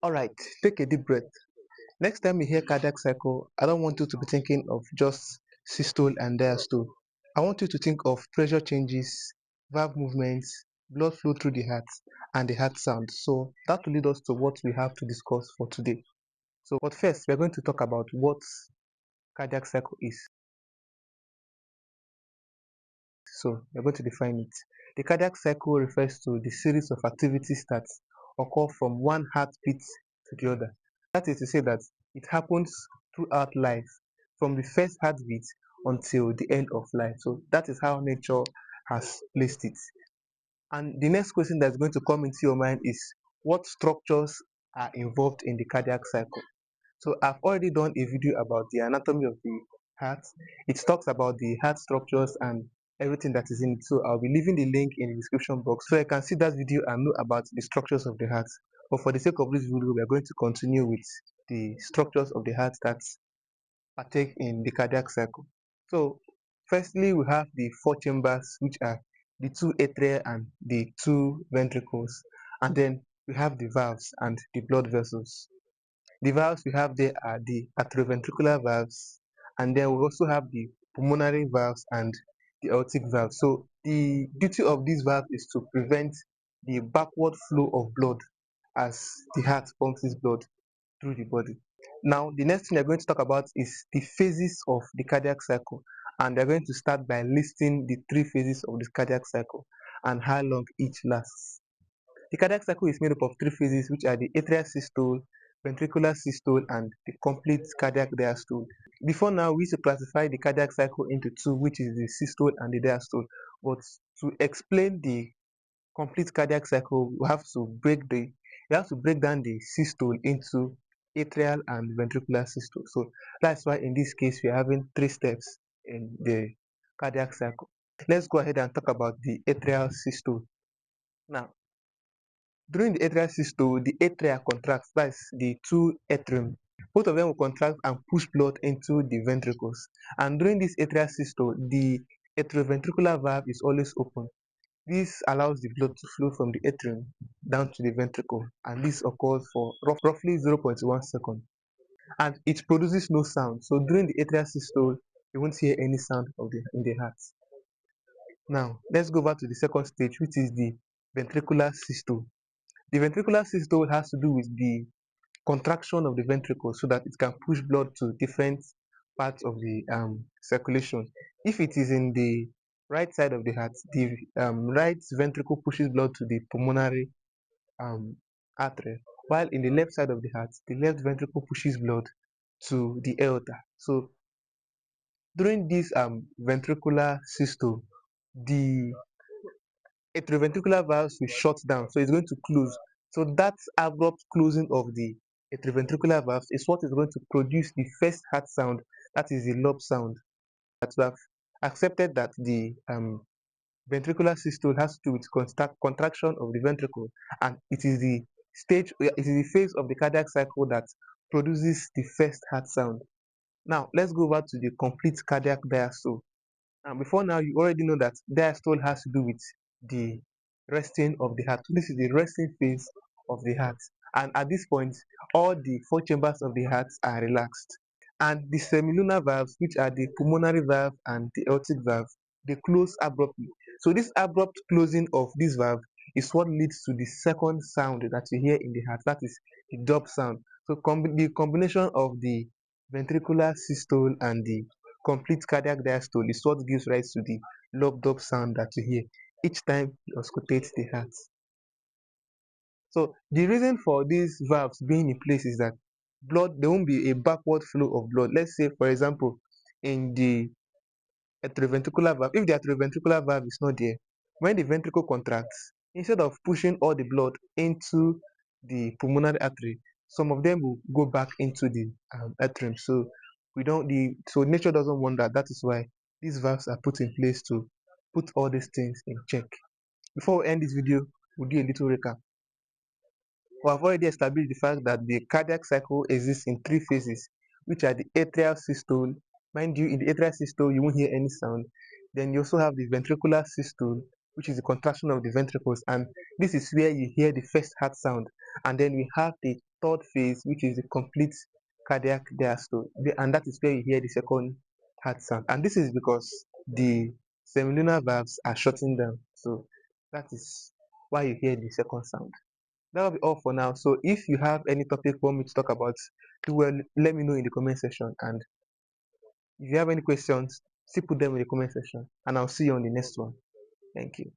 Alright, take a deep breath. Next time you hear cardiac cycle, I don't want you to be thinking of just systole and diastole. I want you to think of pressure changes, valve movements, blood flow through the heart, and the heart sound. So that will lead us to what we have to discuss for today. But first, we're going to talk about what cardiac cycle is. So we're going to define it. The cardiac cycle refers to the series of activities that occur from one heartbeat to the other. That is to say that it happens throughout life, from the first heartbeat until the end of life. So that is how nature has placed it. And the next question that's going to come into your mind is, what structures are involved in the cardiac cycle? So I've already done a video about the anatomy of the heart. It talks about the heart structures and everything that is in it. So I'll be leaving the link in the description box so you can see that video and know about the structures of the heart. But for the sake of this video, we are going to continue with the structures of the heart that partake in the cardiac cycle. So firstly, we have the four chambers, which are the two atria and the two ventricles. And then we have the valves and the blood vessels. The valves we have there are the atrioventricular valves, and then we also have the pulmonary valves and the aortic valve. So the duty of this valve is to prevent the backward flow of blood as the heart pumps its blood through the body. Now, the next thing we're going to talk about is the phases of the cardiac cycle, and we're going to start by listing the three phases of the cardiac cycle and how long each lasts. The cardiac cycle is made up of three phases, which are the atrial systole, ventricular systole, and the complete cardiac diastole. Before now, we used to classify the cardiac cycle into two, which is the systole and the diastole. But to explain the complete cardiac cycle, we have to break down the systole into atrial and ventricular systole. So that's why in this case we are having three steps in the cardiac cycle. Let's go ahead and talk about the atrial systole. Now, during the atrial systole, the atria contracts, that's the two atrium. Both of them will contract and push blood into the ventricles. And during this atrial systole, the atrioventricular valve is always open. This allows the blood to flow from the atrium down to the ventricle, and this occurs for roughly 0.1 second. And it produces no sound. So during the atrial systole, you won't hear any sound in the heart. Now, let's go back to the second stage, which is the ventricular systole. The ventricular systole has to do with the contraction of the ventricle so that it can push blood to different parts of the circulation. If it is in the right side of the heart, the right ventricle pushes blood to the pulmonary um, artery, while in the left side of the heart, the left ventricle pushes blood to the aorta. So during this ventricular systole, the atrioventricular valves will shut down, so it's going to close. So that abrupt closing of the atrioventricular valves is what is going to produce the first heart sound, that is the lob sound. That we have accepted that the ventricular systole has to do with contraction of the ventricle, and it is the phase of the cardiac cycle that produces the first heart sound. Now let's go over to the complete cardiac diastole. And before now, you already know that diastole has to do with the resting of the heart. So this is the resting phase of the heart. And at this point, all the four chambers of the heart are relaxed. And the semilunar valves, which are the pulmonary valve and the aortic valve, they close abruptly. So this abrupt closing of this valve is what leads to the second sound that you hear in the heart. That is the dub sound. So the combination of the ventricular systole and the complete cardiac diastole is what gives rise to the lub-dub sound that you hear each time you auscultate the heart. So the reason for these valves being in place is that there won't be a backward flow of blood. Let's say, for example, in the atrioventricular valve, if the atrioventricular valve is not there, when the ventricle contracts, instead of pushing all the blood into the pulmonary artery, some of them will go back into the atrium. So nature doesn't want that. That is why these valves are put in place to put all these things in check. Before we end this video, we'll do a little recap. We have already established the fact that the cardiac cycle exists in three phases, which are the atrial systole. Mind you, in the atrial systole, you won't hear any sound. Then you also have the ventricular systole, which is the contraction of the ventricles, and this is where you hear the first heart sound. And then we have the third phase, which is the complete cardiac diastole, and that is where you hear the second heart sound. And this is because the semilunar valves are shutting down, so that is why you hear the second sound. That will be all for now. So if you have any topic you want me to talk about, do well, let me know in the comment section. And if you have any questions, still put them in the comment section. And I'll see you on the next one. Thank you.